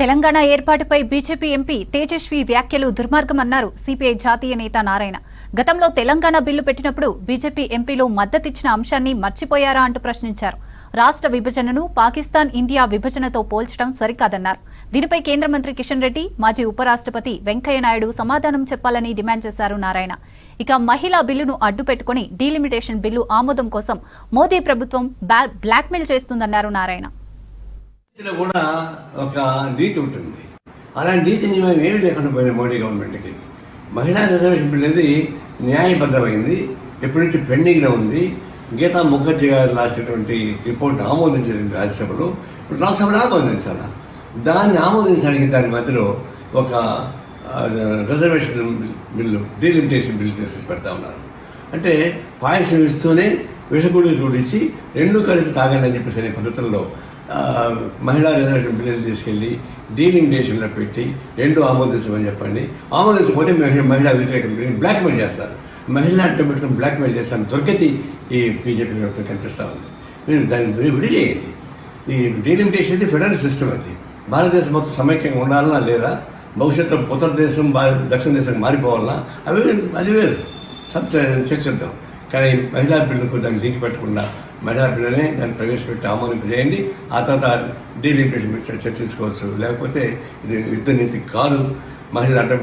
తెలంగాణ ఏర్పాటుపై BJP MP Tejaswi వ్యాఖ్యలు దుర్మార్గమన్నారు CPI జాతీయ నేత నారాయణ. గతంలో తెలంగాణ బిల్లు పెట్టినప్పుడు బీజేపీ ఎంపీలు మద్దతిచ్చిన అంశాన్ని మర్చిపోయారా అంటూ ప్రశ్నించారు. రాష్ట్ర విభజనను పాకిస్తాన్ ఇండియా విభజనతో పోల్చడం సరికాదన్నారు. దీనిపై కేంద్ర మంత్రి కిషన్ రెడ్డి, మాజీ ఉపరాష్ట్రపతి వెంకయ్యనాయుడు సమాధానం చెప్పాలని డిమాండ్ చేశారు నారాయణ. ఇక మహిళా బిల్లును అడ్డుపెట్టుకుని డీలిమిటేషన్ బిల్లు ఆమోదం కోసం మోదీ ప్రభుత్వం బ్లాక్మెయిల్ చేస్తుందన్నారు నారాయణ. కూడా ఒక నీతి ఉంటుంది. అలాంటి నీతి నియమం ఏమీ లేకుండా పోయిన మోడీ గవర్నమెంట్కి మహిళా రిజర్వేషన్ బిల్ అనేది న్యాయబద్ధమైంది, ఎప్పటి నుంచి పెండింగ్లో ఉంది. గీతా ముఖర్జీ గారు రాసినటువంటి రిపోర్ట్ను ఆమోదించండి రాజ్యసభలో, లోక్సభలో ఆమోదించాలి. దాన్ని ఆమోదించడానికి దాని మధ్యలో ఒక రిజర్వేషన్ బిల్లు, డీలిమిటేషన్ బిల్లు తీసుకొచ్చి పెడతా ఉన్నారు. అంటే పాయసం ఇస్తూనే విషగుడి జోడించి రెండూ కలిపి తాగండి అని చెప్పేసి అనే పద్ధతుల్లో మహిళా రిజర్వేషన్ బిల్లుని తీసుకెళ్ళి డీలిమిటేషన్లో పెట్టి రెండు ఆమోదించమని చెప్పండి. ఆమోదించకపోతే మహిళా వ్యతిరేక బ్లాక్మెయిల్ చేస్తారు. మహిళా అంటే పెట్టుకుని బ్లాక్మెయిల్ చేస్తాను దొరికితే ఈ బీజేపీ ప్రభుత్వం కనిపిస్తూ ఉంది. మీరు దాన్ని విడి చేయండి. ఈ డీలిమిటేషన్ అయితే ఫెడరల్ సిస్టమ్, అది భారతదేశం మొత్తం సమైక్యంగా ఉండాలన్నా లేదా భవిష్యత్తులో ఉత్తర దేశం దక్షిణ దేశం మారిపోవాలన్నా అది వేరు చర్చిద్దాం. కానీ మహిళా బిల్లుకు దాన్ని లింక్ పెట్టకుండా మహిళా బిల్లునే దాన్ని ప్రవేశపెట్టి ఆమోదింపజేయండి. ఆ తర్వాత డీలిమిటేషన్ చర్చించుకోవచ్చు. లేకపోతే ఇది యుద్ధ నీతి కాదు. మహిళలు అడ్డం